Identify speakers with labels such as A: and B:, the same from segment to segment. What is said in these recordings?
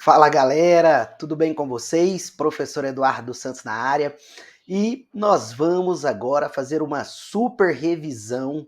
A: Fala galera, tudo bem com vocês? Professor Eduardo Santos na área e nós vamos agora fazer uma super revisão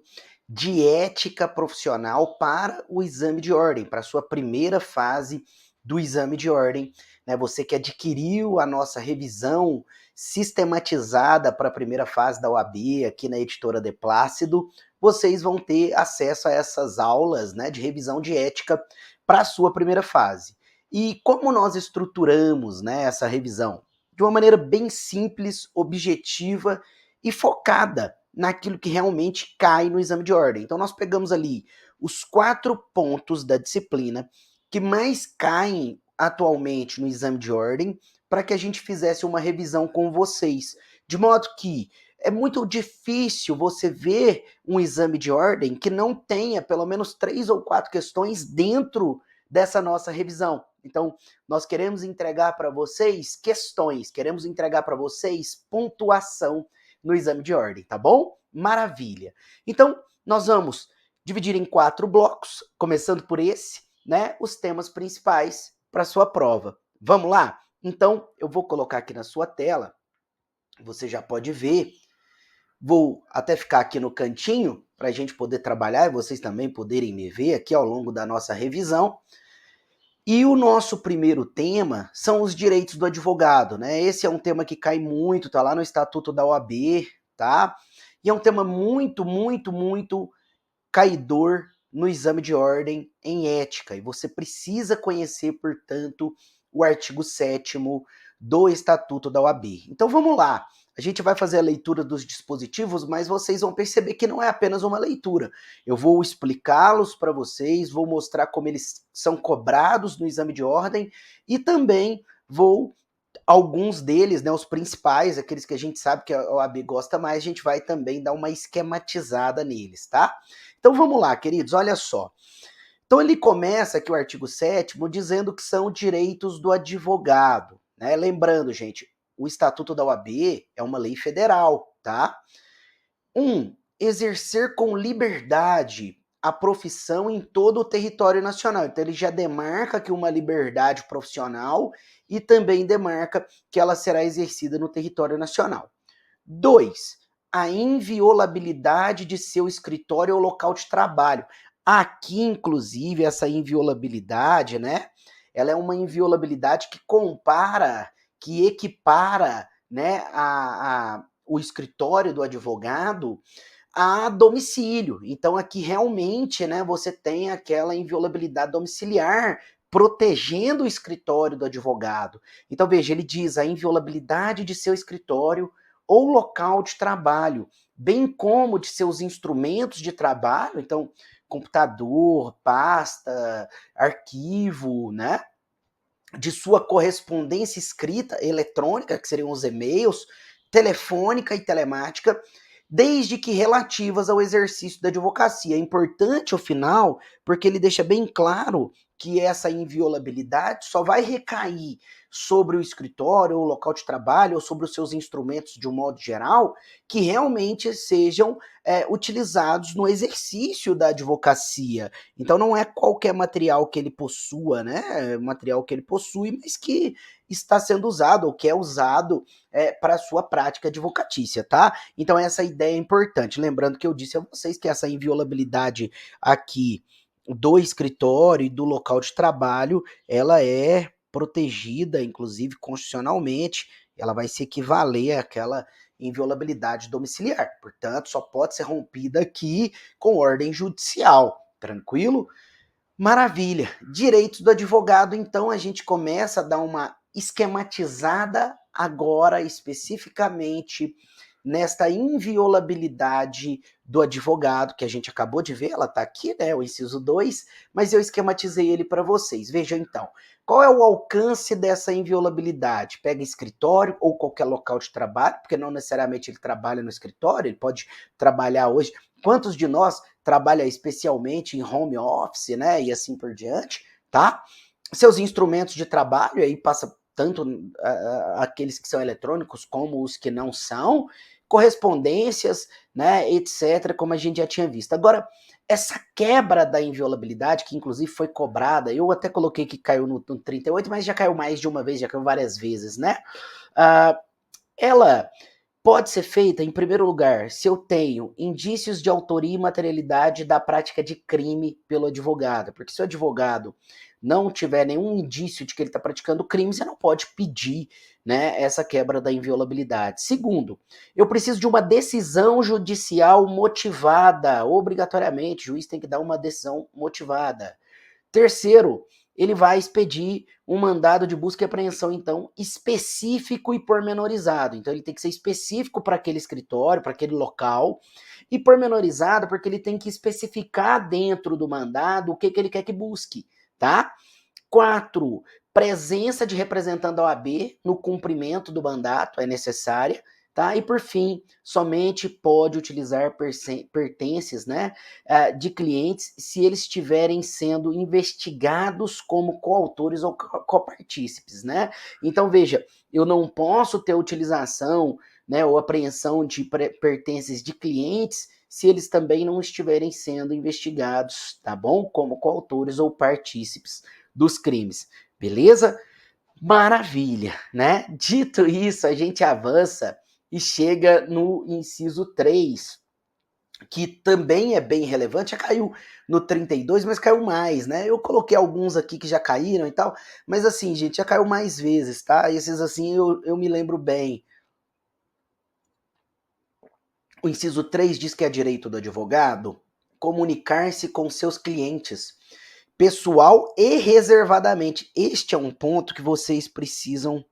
A: de ética profissional para o exame de ordem, para a sua primeira fase do exame de ordem, né? Você que adquiriu a nossa revisão sistematizada para a primeira fase da OAB aqui na editora De Plácido, vocês vão ter acesso a essas aulas, né, de revisão de ética para a sua primeira fase. E como nós estruturamos, né, essa revisão? De uma maneira bem simples, objetiva e focada naquilo que realmente cai no exame de ordem. Então nós pegamos ali os 4 pontos da disciplina que mais caem atualmente no exame de ordem para que a gente fizesse uma revisão com vocês. De modo que é muito difícil você ver um exame de ordem que não tenha pelo menos 3 ou 4 questões dentro dessa nossa revisão. Então, nós queremos entregar para vocês questões, queremos entregar para vocês pontuação no exame de ordem, tá bom? Maravilha. Então, nós vamos dividir em 4 blocos, começando por esse, né? Os temas principais para sua prova. Vamos lá? Então, eu vou colocar aqui na sua tela, você já pode ver. Vou até ficar aqui no cantinho para a gente poder trabalhar e vocês também poderem me ver aqui ao longo da nossa revisão. E o nosso primeiro tema são os direitos do advogado, né? Esse é um tema que cai muito, tá lá no Estatuto da OAB, tá? E é um tema muito caidor no exame de ordem em ética. E você precisa conhecer, portanto, o artigo 7º do Estatuto da OAB. Então vamos lá. A gente vai fazer a leitura dos dispositivos, mas vocês vão perceber que não é apenas uma leitura. Eu vou explicá-los para vocês, vou mostrar como eles são cobrados no exame de ordem e também vou alguns deles, né, os principais, aqueles que a gente sabe que a OAB gosta mais, a gente vai também dar uma esquematizada neles, tá? Então vamos lá, queridos, olha só. Então ele começa aqui o artigo 7º dizendo que são direitos do advogado, né? Lembrando, gente, o Estatuto da OAB é uma lei federal, tá? Exercer com liberdade a profissão em todo o território nacional. Então ele já demarca aqui uma liberdade profissional e também demarca que ela será exercida no território nacional. 2. A inviolabilidade de seu escritório ou local de trabalho. Aqui, inclusive, essa inviolabilidade, né? Ela é uma inviolabilidade que compara, que equipara, né, o escritório do advogado a domicílio. Então aqui realmente, né, você tem aquela inviolabilidade domiciliar protegendo o escritório do advogado. Então veja, ele diz a inviolabilidade de seu escritório ou local de trabalho, bem como de seus instrumentos de trabalho, então computador, pasta, arquivo, né? De sua correspondência escrita eletrônica, que seriam os e-mails, telefônica e telemática, desde que relativas ao exercício da advocacia. É importante o final, porque ele deixa bem claro que essa inviolabilidade só vai recair sobre o escritório, ou o local de trabalho, ou sobre os seus instrumentos de um modo geral, que realmente sejam utilizados no exercício da advocacia. Então não é qualquer material que ele possua, né? Material que ele possui, mas que está sendo usado ou que é usado para a sua prática advocatícia, tá? Então essa ideia é importante. Lembrando que eu disse a vocês que essa inviolabilidade aqui do escritório e do local de trabalho, ela é protegida, inclusive constitucionalmente, ela vai se equivaler àquela inviolabilidade domiciliar. Portanto, só pode ser rompida aqui com ordem judicial. Tranquilo? Maravilha. Direitos do advogado, então a gente começa a dar uma esquematizada agora especificamente nesta inviolabilidade do advogado, que a gente acabou de ver, ela está aqui, né, o inciso 2, mas eu esquematizei ele para vocês. Vejam então, qual é o alcance dessa inviolabilidade? Pega escritório ou qualquer local de trabalho, porque não necessariamente ele trabalha no escritório, ele pode trabalhar hoje. Quantos de nós trabalha especialmente em home office, né, e assim por diante, tá? Seus instrumentos de trabalho, aí passa tanto aqueles que são eletrônicos como os que não são, correspondências, né, etc., como a gente já tinha visto. Agora, essa quebra da inviolabilidade, que inclusive foi cobrada, eu até coloquei que caiu no 38, mas já caiu mais de uma vez, já caiu várias vezes, né? Ela pode ser feita, em primeiro lugar, se eu tenho indícios de autoria e materialidade da prática de crime pelo advogado. Porque se o advogado não tiver nenhum indício de que ele está praticando crime, você não pode pedir, né, essa quebra da inviolabilidade. Segundo, eu preciso de uma decisão judicial motivada, obrigatoriamente. O juiz tem que dar uma decisão motivada. Terceiro, ele vai expedir um mandado de busca e apreensão, então, específico e pormenorizado. Então, ele tem que ser específico para aquele escritório, para aquele local, e pormenorizado porque ele tem que especificar dentro do mandado o que ele quer que busque, tá? 4, presença de representante da OAB no cumprimento do mandato é necessária, tá? E por fim, somente pode utilizar pertences, né, de clientes se eles estiverem sendo investigados como coautores ou copartícipes, né? Então veja, eu não posso ter utilização, né, ou apreensão de pertences de clientes se eles também não estiverem sendo investigados, tá bom? Como coautores ou partícipes dos crimes, beleza? Maravilha, né? Dito isso, a gente avança e chega no inciso 3, que também é bem relevante, já caiu no 32, mas caiu mais, né? Eu coloquei alguns aqui que já caíram e tal, mas assim, gente, já caiu mais vezes, tá? Esses assim eu me lembro bem. O inciso 3 diz que é direito do advogado comunicar-se com seus clientes, pessoal e reservadamente. Este é um ponto que vocês precisam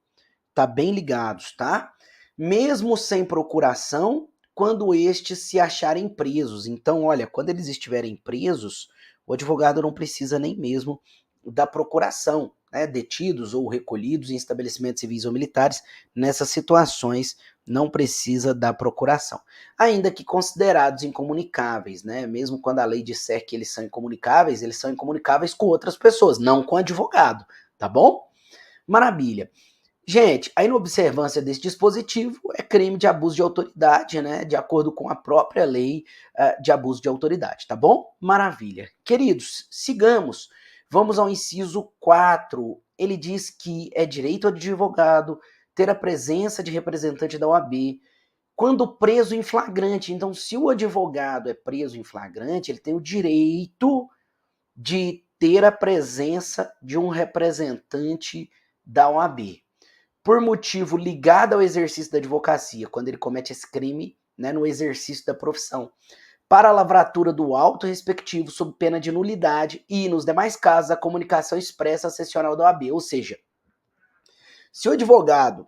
A: estar bem ligados, tá? Mesmo sem procuração, quando estes se acharem presos. Então, olha, quando eles estiverem presos, o advogado não precisa nem mesmo da procuração, né? Detidos ou recolhidos em estabelecimentos civis ou militares, nessas situações não precisa da procuração. Ainda que considerados incomunicáveis, né? Mesmo quando a lei disser que eles são incomunicáveis com outras pessoas, não com advogado, tá bom? Maravilha. Gente, a inobservância desse dispositivo é crime de abuso de autoridade, né? De acordo com a própria lei de abuso de autoridade, tá bom? Maravilha. Queridos, sigamos. Vamos ao inciso 4. Ele diz que é direito ao advogado ter a presença de representante da OAB quando preso em flagrante. Então, se o advogado é preso em flagrante, ele tem o direito de ter a presença de um representante da OAB por motivo ligado ao exercício da advocacia, quando ele comete esse crime, né, no exercício da profissão, para a lavratura do auto respectivo sob pena de nulidade e, nos demais casos, a comunicação expressa sessional da OAB. Ou seja, se o advogado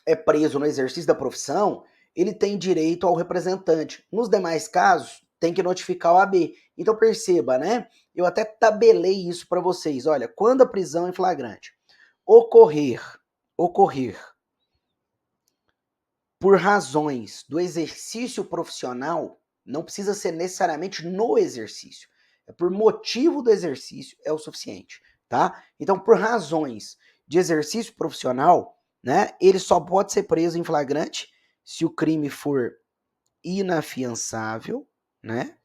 A: é preso no exercício da profissão, ele tem direito ao representante. Nos demais casos, tem que notificar a OAB. Então perceba, né? Eu até tabelei isso para vocês. Olha, quando a prisão em flagrante ocorrer por razões do exercício profissional, não precisa ser necessariamente no exercício. É por motivo do exercício é o suficiente, tá? Então, por razões de exercício profissional, né, ele só pode ser preso em flagrante se o crime for inafiançável, né?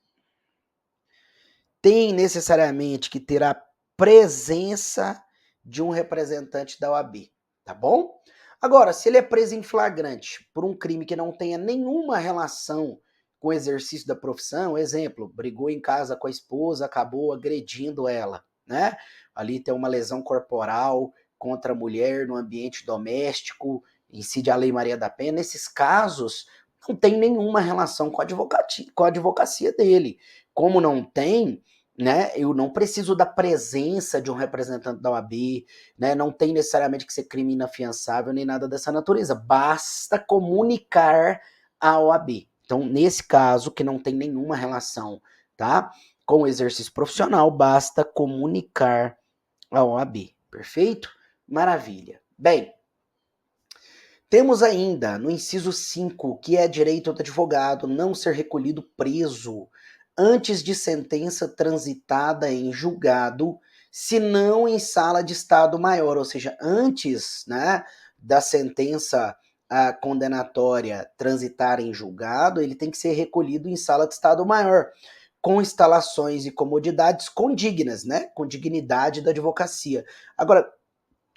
A: Tem necessariamente que ter a presença de um representante da OAB, tá bom? Agora, se ele é preso em flagrante por um crime que não tenha nenhuma relação com o exercício da profissão, exemplo, brigou em casa com a esposa, acabou agredindo ela, né? Ali tem uma lesão corporal contra a mulher no ambiente doméstico, incide a Lei Maria da Penha. Nesses casos, não tem nenhuma relação com a advocacia dele. Como não tem, né, eu não preciso da presença de um representante da OAB, né, não tem necessariamente que ser crime inafiançável nem nada dessa natureza, basta comunicar à OAB. Então, nesse caso, que não tem nenhuma relação, tá, com o exercício profissional, basta comunicar à OAB, perfeito? Maravilha. Bem, temos ainda no inciso 5, que é direito do advogado não ser recolhido preso antes de sentença transitada em julgado, se não em sala de estado maior, ou seja, antes, né, da sentença condenatória transitar em julgado, ele tem que ser recolhido em sala de estado maior. com instalações e comodidades condignas, né? Com dignidade da advocacia. Agora,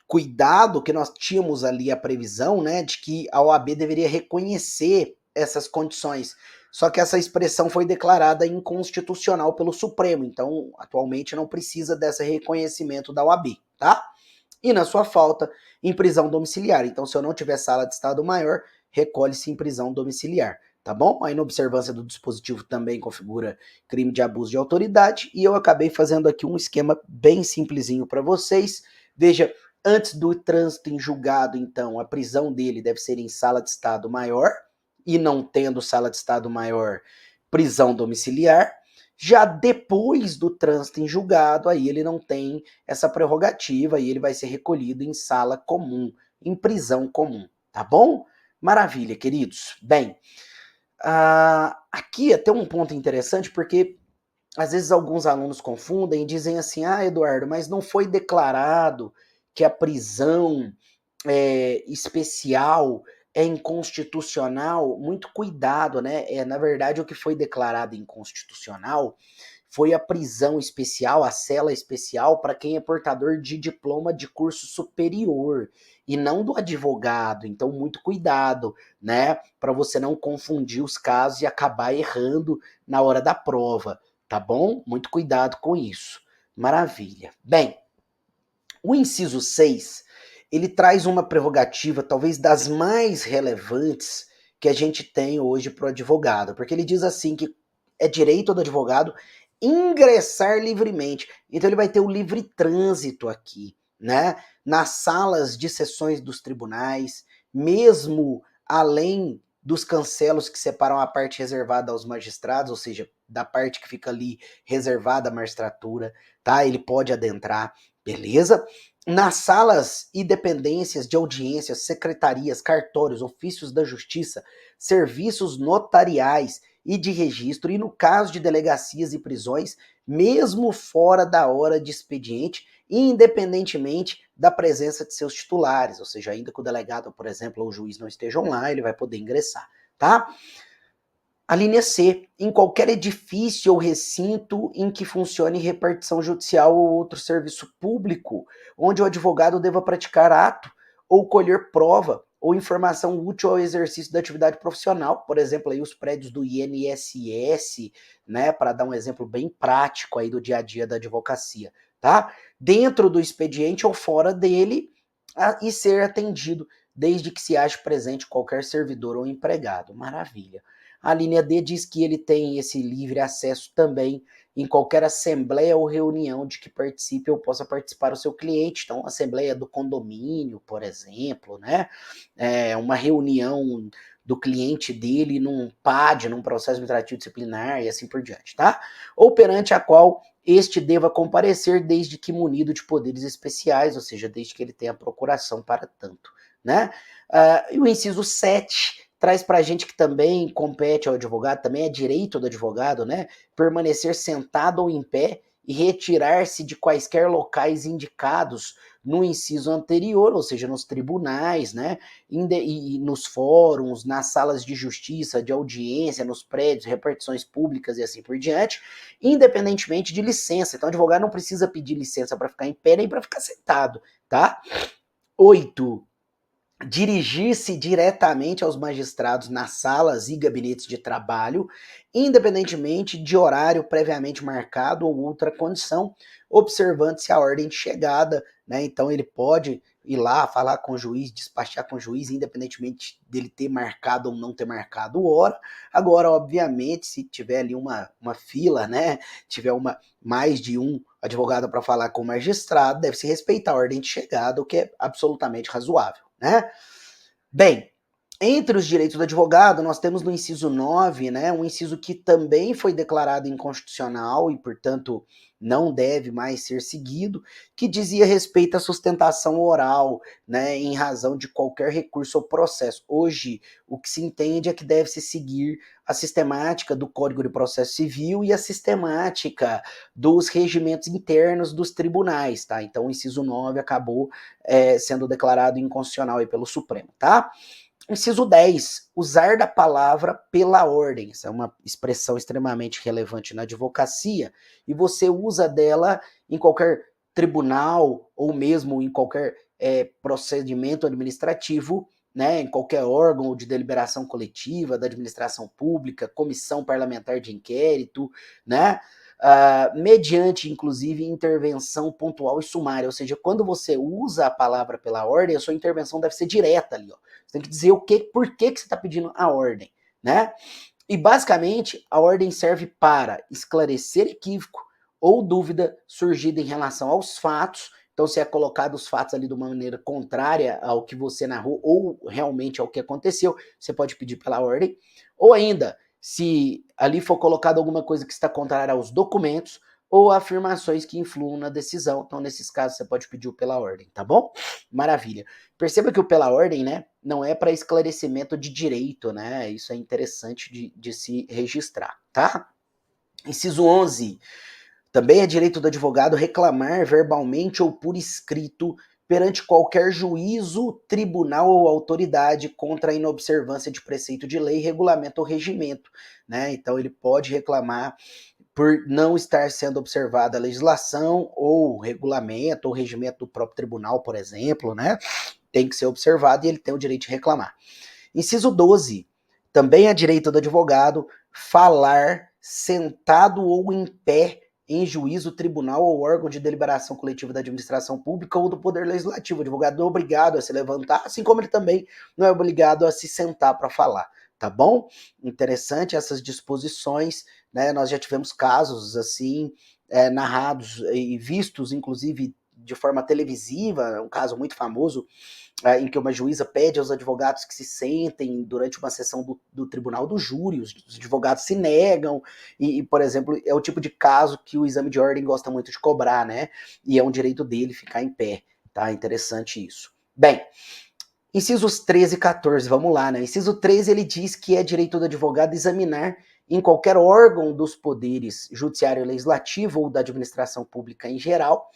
A: cuidado que nós tínhamos ali a previsão, né, de que a OAB deveria reconhecer essas condições. Só que essa expressão foi declarada inconstitucional pelo Supremo, então atualmente não precisa desse reconhecimento da OAB, tá? E na sua falta, em prisão domiciliar. Então, se eu não tiver sala de Estado maior, recolhe-se em prisão domiciliar, tá bom? A inobservância do dispositivo também configura crime de abuso de autoridade, e eu acabei fazendo aqui um esquema bem simplesinho para vocês. Veja, antes do trânsito em julgado, então, a prisão dele deve ser em sala de Estado maior, e não tendo sala de Estado maior, prisão domiciliar. Já depois do trânsito em julgado, aí ele não tem essa prerrogativa e ele vai ser recolhido em sala comum, em prisão comum, tá bom? Maravilha, queridos. Bem, aqui até um ponto interessante, porque às vezes alguns alunos confundem e dizem assim, Eduardo, mas não foi declarado que a prisão especial é inconstitucional. Muito cuidado, né? Na verdade, o que foi declarado inconstitucional foi a prisão especial, a cela especial para quem é portador de diploma de curso superior e não do advogado. Então, muito cuidado, né? Para você não confundir os casos e acabar errando na hora da prova, tá bom? Muito cuidado com isso. Maravilha. Bem, o inciso 6, ele traz uma prerrogativa talvez das mais relevantes que a gente tem hoje para o advogado, porque ele diz assim que é direito do advogado ingressar livremente. Então ele vai ter o livre trânsito aqui, né? Nas salas de sessões dos tribunais, mesmo além dos cancelos que separam a parte reservada aos magistrados, ou seja, da parte que fica ali reservada à magistratura, tá? Ele pode adentrar, beleza? Nas salas e dependências de audiências, secretarias, cartórios, ofícios da justiça, serviços notariais e de registro, e no caso de delegacias e prisões, mesmo fora da hora de expediente, independentemente da presença de seus titulares, ou seja, ainda que o delegado, por exemplo, ou o juiz não estejam lá, ele vai poder ingressar, tá? A linha C, em qualquer edifício ou recinto em que funcione repartição judicial ou outro serviço público, onde o advogado deva praticar ato ou colher prova ou informação útil ao exercício da atividade profissional, por exemplo, aí os prédios do INSS, né, para dar um exemplo bem prático aí do dia a dia da advocacia, tá? Dentro do expediente ou fora dele, e ser atendido, desde que se ache presente qualquer servidor ou empregado. Maravilha. A linha D diz que ele tem esse livre acesso também em qualquer assembleia ou reunião de que participe ou possa participar o seu cliente. Então, assembleia do condomínio, por exemplo, né? Uma reunião do cliente dele num PAD, num processo administrativo disciplinar e assim por diante, tá? Ou perante a qual este deva comparecer desde que munido de poderes especiais, ou seja, desde que ele tenha procuração para tanto, né? E o inciso 7 traz para a gente que também compete ao advogado, também é direito do advogado, né? Permanecer sentado ou em pé e retirar-se de quaisquer locais indicados no inciso anterior, ou seja, nos tribunais, né? E nos fóruns, nas salas de justiça, de audiência, nos prédios, repartições públicas e assim por diante, independentemente de licença. Então, o advogado não precisa pedir licença para ficar em pé nem para ficar sentado, tá? 8. Dirigir-se diretamente aos magistrados nas salas e gabinetes de trabalho, independentemente de horário previamente marcado ou outra condição, observando-se a ordem de chegada, né? Então ele pode ir lá falar com o juiz, despachar com o juiz, independentemente dele ter marcado ou não ter marcado hora. Agora, obviamente, se tiver ali uma fila, né? Tiver mais de um advogado para falar com o magistrado, deve-se respeitar a ordem de chegada, o que é absolutamente razoável, né? Bem, entre os direitos do advogado, nós temos no inciso 9, né, um inciso que também foi declarado inconstitucional e, portanto, não deve mais ser seguido, que dizia respeito à sustentação oral, né, em razão de qualquer recurso ou processo. Hoje, o que se entende é que deve-se seguir a sistemática do Código de Processo Civil e a sistemática dos regimentos internos dos tribunais, tá? Então, o inciso 9 acabou sendo declarado inconstitucional aí pelo Supremo, tá? Inciso 10, usar da palavra pela ordem. Essa é uma expressão extremamente relevante na advocacia e você usa dela em qualquer tribunal ou mesmo em qualquer procedimento administrativo, né, em qualquer órgão de deliberação coletiva, da administração pública, comissão parlamentar de inquérito, né, mediante, inclusive, intervenção pontual e sumária. Ou seja, quando você usa a palavra pela ordem, a sua intervenção deve ser direta ali, ó. Você tem que dizer por que você está pedindo a ordem, né? E basicamente a ordem serve para esclarecer equívoco ou dúvida surgida em relação aos fatos. Então, se é colocado os fatos ali de uma maneira contrária ao que você narrou ou realmente ao que aconteceu, você pode pedir pela ordem. Ou ainda, se ali for colocado alguma coisa que está contrária aos documentos ou afirmações que influam na decisão. Então, nesses casos, você pode pedir o pela ordem, tá bom? Maravilha. Perceba que o pela ordem, né, não é para esclarecimento de direito, né? Isso é interessante de se registrar, tá? Inciso 11. Também é direito do advogado reclamar verbalmente ou por escrito perante qualquer juízo, tribunal ou autoridade contra a inobservância de preceito de lei, regulamento ou regimento, né? Então ele pode reclamar por não estar sendo observada a legislação ou regulamento ou regimento do próprio tribunal, por exemplo, né? Tem que ser observado e ele tem o direito de reclamar. Inciso 12. Também é direito do advogado falar sentado ou em pé em juízo, tribunal ou órgão de deliberação coletiva da administração pública ou do poder legislativo. O advogado não é obrigado a se levantar, assim como ele também não é obrigado a se sentar para falar, tá bom? Interessante essas disposições, né? Nós já tivemos casos assim narrados e vistos, inclusive de forma televisiva, um caso muito famoso em que uma juíza pede aos advogados que se sentem durante uma sessão do tribunal do júri, os advogados se negam, por exemplo, é o tipo de caso que o exame de ordem gosta muito de cobrar, né? E é um direito dele ficar em pé, tá? Interessante isso. Bem, incisos 13 e 14, vamos lá, né? Inciso 13, ele diz que é direito do advogado examinar em qualquer órgão dos poderes judiciário e legislativo ou da administração pública em geral,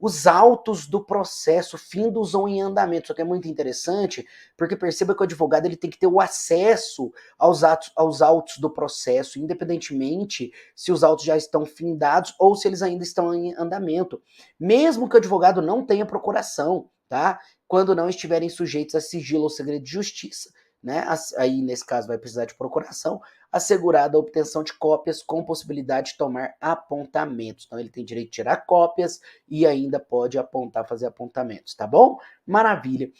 A: os autos do processo, findos ou em andamento. Isso aqui é muito interessante, porque perceba que o advogado ele tem que ter o acesso aos autos do processo, independentemente se os autos já estão findados ou se eles ainda estão em andamento. Mesmo que o advogado não tenha procuração, tá? Quando não estiverem sujeitos a sigilo ou segredo de justiça, né? Aí, nesse caso, vai precisar de procuração, assegurada a obtenção de cópias com possibilidade de tomar apontamentos. Então, ele tem direito de tirar cópias e ainda pode apontar, fazer apontamentos, tá bom? Maravilha.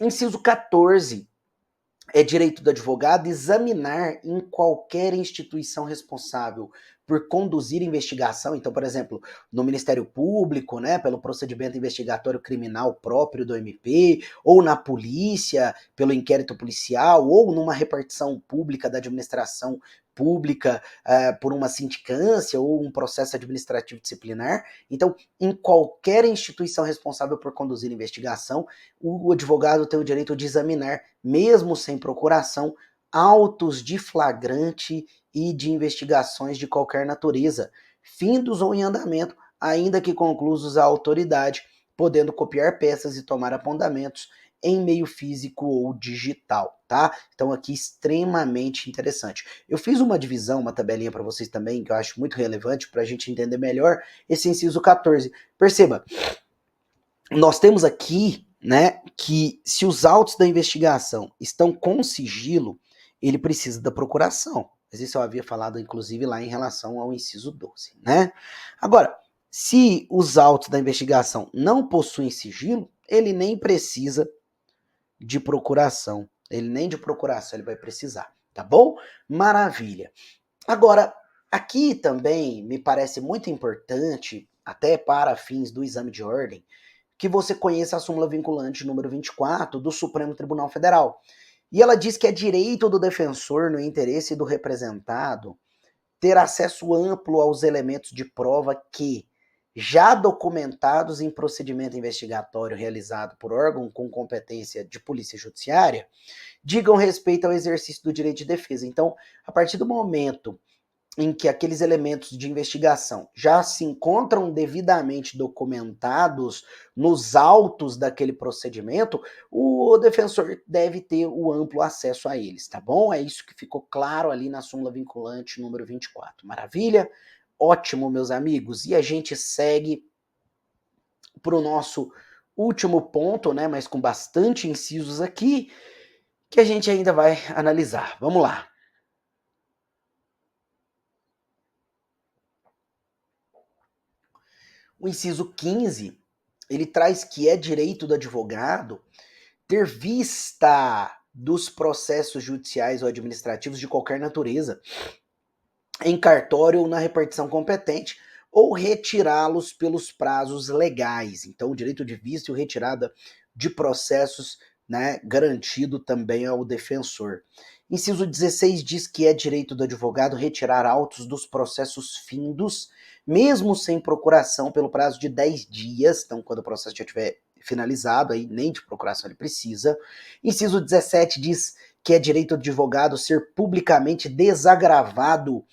A: Inciso 14. É direito do advogado examinar em qualquer instituição responsável por conduzir investigação, então, por exemplo, no Ministério Público, né, pelo procedimento investigatório criminal próprio do MP, ou na polícia, pelo inquérito policial, ou numa repartição pública da administração pública por uma sindicância ou um processo administrativo disciplinar. Então, em qualquer instituição responsável por conduzir investigação, o advogado tem o direito de examinar, mesmo sem procuração, autos de flagrante e de investigações de qualquer natureza, findos ou em andamento, ainda que conclusos à autoridade, podendo copiar peças e tomar apontamentos em meio físico ou digital, tá? Então aqui extremamente interessante. Eu fiz uma divisão, uma tabelinha para vocês também, que eu acho muito relevante para a gente entender melhor esse inciso 14. Perceba, nós temos aqui, né, que se os autos da investigação estão com sigilo, ele precisa da procuração. Mas isso eu havia falado, inclusive, lá em relação ao inciso 12, né? Agora, se os autos da investigação não possuem sigilo, ele nem precisa de procuração. Ele nem de procuração ele vai precisar, tá bom? Maravilha. Agora, aqui também me parece muito importante, até para fins do exame de ordem, que você conheça a súmula vinculante número 24 do Supremo Tribunal Federal. E ela diz que é direito do defensor, no interesse do representado, ter acesso amplo aos elementos de prova que, já documentados em procedimento investigatório realizado por órgão com competência de polícia judiciária, digam respeito ao exercício do direito de defesa. Então, a partir do momento em que aqueles elementos de investigação já se encontram devidamente documentados nos autos daquele procedimento, o defensor deve ter o amplo acesso a eles, tá bom? É isso que ficou claro ali na súmula vinculante número 24. Maravilha? Ótimo, meus amigos. E a gente segue para o nosso último ponto, né, mas com bastante incisos aqui, que a gente ainda vai analisar. Vamos lá. O inciso 15, ele traz que é direito do advogado ter vista dos processos judiciais ou administrativos de qualquer natureza, em cartório ou na repartição competente, ou retirá-los pelos prazos legais. Então, o direito de vista e retirada de processos, né, garantido também ao defensor. Inciso 16 diz que é direito do advogado retirar autos dos processos findos, mesmo sem procuração, pelo prazo de 10 dias. Então, quando o processo já estiver finalizado, aí nem de procuração ele precisa. Inciso 17 diz que é direito do advogado ser publicamente desagravado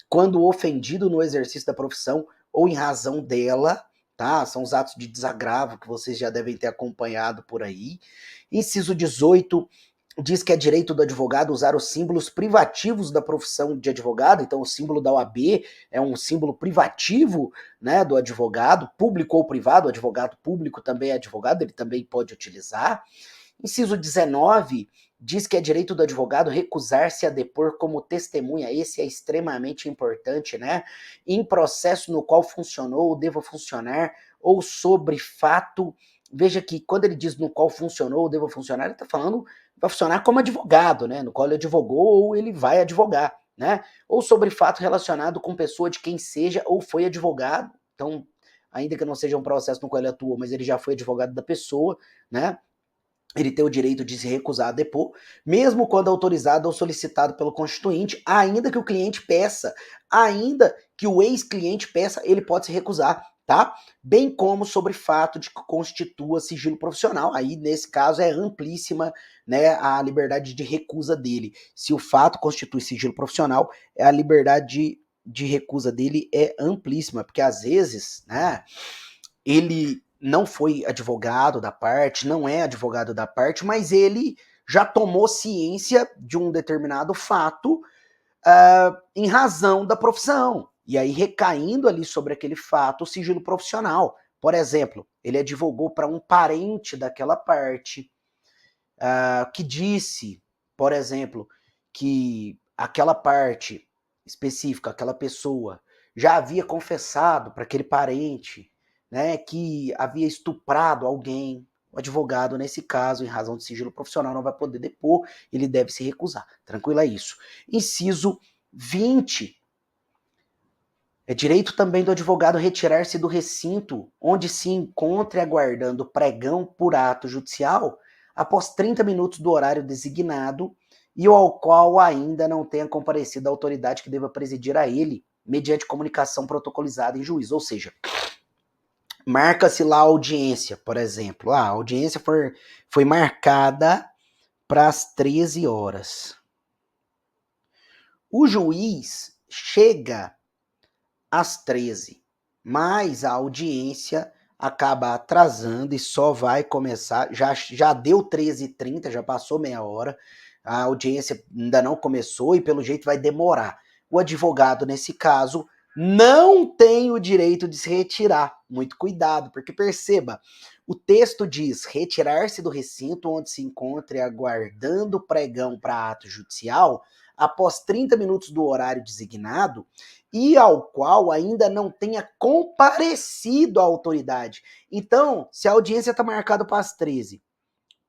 A: quando ofendido no exercício da profissão ou em razão dela, tá? São os atos de desagravo que vocês já devem ter acompanhado por aí. Inciso 18 diz que é direito do advogado usar os símbolos privativos da profissão de advogado. Então, o símbolo da OAB é um símbolo privativo, né, do advogado, público ou privado. O advogado público também é advogado, ele também pode utilizar. Inciso 19 diz que é direito do advogado recusar-se a depor como testemunha. Esse é extremamente importante, né? Em processo no qual funcionou ou deva funcionar, ou sobre fato. Veja que quando ele diz no qual funcionou ou deva funcionar, ele está falando vai funcionar como advogado, né? No qual ele advogou ou ele vai advogar, né? Ou sobre fato relacionado com pessoa de quem seja ou foi advogado. Então, ainda que não seja um processo no qual ele atua, mas ele já foi advogado da pessoa, né? Ele tem o direito de se recusar a depor, mesmo quando autorizado ou solicitado pelo constituinte, ainda que o cliente peça, ainda que o ex-cliente peça, ele pode se recusar, tá? Bem como sobre fato de que constitua sigilo profissional. Aí, nesse caso, é amplíssima, né, a liberdade de recusa dele. Se o fato constitui sigilo profissional, a liberdade de recusa dele é amplíssima, porque às vezes, né, ele não foi advogado da parte, não é advogado da parte, mas ele já tomou ciência de um determinado fato em razão da profissão. E aí recaindo ali sobre aquele fato o sigilo profissional. Por exemplo, ele advogou para um parente daquela parte que disse, por exemplo, que aquela parte específica, aquela pessoa, já havia confessado para aquele parente, né, que havia estuprado alguém. O advogado, nesse caso, em razão de sigilo profissional, não vai poder depor, ele deve se recusar. Tranquilo, é isso. Inciso 20. É direito também do advogado retirar-se do recinto onde se encontre aguardando pregão por ato judicial após 30 minutos do horário designado e ao qual ainda não tenha comparecido a autoridade que deva presidir a ele, mediante comunicação protocolizada em juízo. Ou seja, marca-se lá a audiência, por exemplo. A audiência foi marcada para as 13 horas. O juiz chega às 13, mas a audiência acaba atrasando e só vai começar, já deu 13h30, já passou meia hora, a audiência ainda não começou e pelo jeito vai demorar. O advogado, nesse caso, não tem o direito de se retirar. Muito cuidado, porque perceba, o texto diz retirar-se do recinto onde se encontre aguardando pregão para ato judicial após 30 minutos do horário designado e ao qual ainda não tenha comparecido à autoridade. Então, se a audiência está marcada para as 13,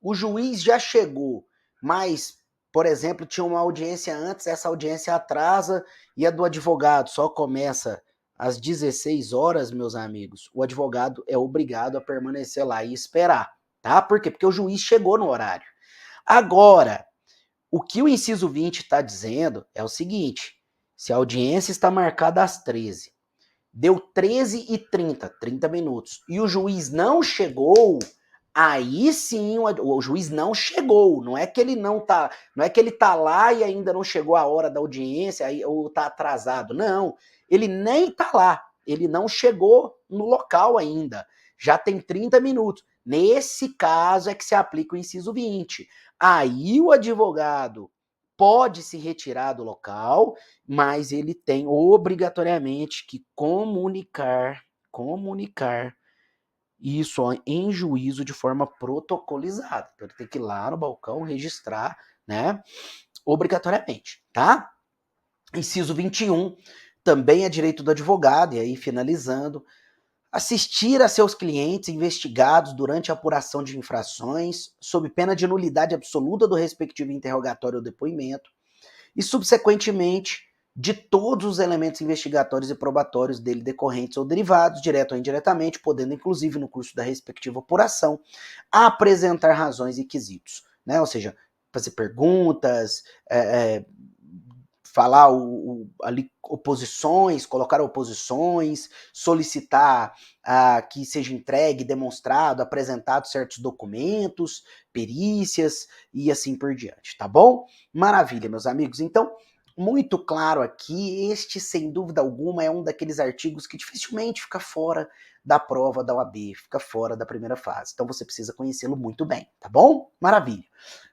A: o juiz já chegou, mas, por exemplo, tinha uma audiência antes, essa audiência atrasa e a do advogado só começa às 16 horas, meus amigos, o advogado é obrigado a permanecer lá e esperar, tá? Por quê? Porque o juiz chegou no horário. Agora, o que o inciso 20 está dizendo é o seguinte: se a audiência está marcada às 13, deu 13h30, 30 minutos, e o juiz não chegou, Aí sim o juiz não chegou, não é que ele não tá, não é que ele tá lá e ainda não chegou a hora da audiência, aí, ou tá atrasado, não, ele nem tá lá, ele não chegou no local ainda, já tem 30 minutos. Nesse caso é que se aplica o inciso 20. Aí o advogado pode se retirar do local, mas ele tem obrigatoriamente que comunicar isso em juízo de forma protocolizada. Então ele tem que ir lá no balcão registrar, né? Obrigatoriamente, tá? Inciso 21, também é direito do advogado, e aí finalizando, assistir a seus clientes investigados durante a apuração de infrações, sob pena de nulidade absoluta do respectivo interrogatório ou depoimento, e, subsequentemente, de todos os elementos investigatórios e probatórios dele decorrentes ou derivados, direto ou indiretamente, podendo, inclusive, no curso da respectiva apuração, apresentar razões e quesitos. Né? Ou seja, fazer perguntas, falar ali oposições, colocar oposições, solicitar que seja entregue, demonstrado, apresentado certos documentos, perícias e assim por diante, tá bom? Maravilha, meus amigos. Então, muito claro aqui, este, sem dúvida alguma, é um daqueles artigos que dificilmente fica fora da prova da OAB, fica fora da primeira fase. Então você precisa conhecê-lo muito bem, tá bom? Maravilha.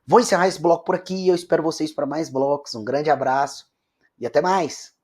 A: Vou encerrar esse bloco por aqui e eu espero vocês para mais blocos. Um grande abraço e até mais!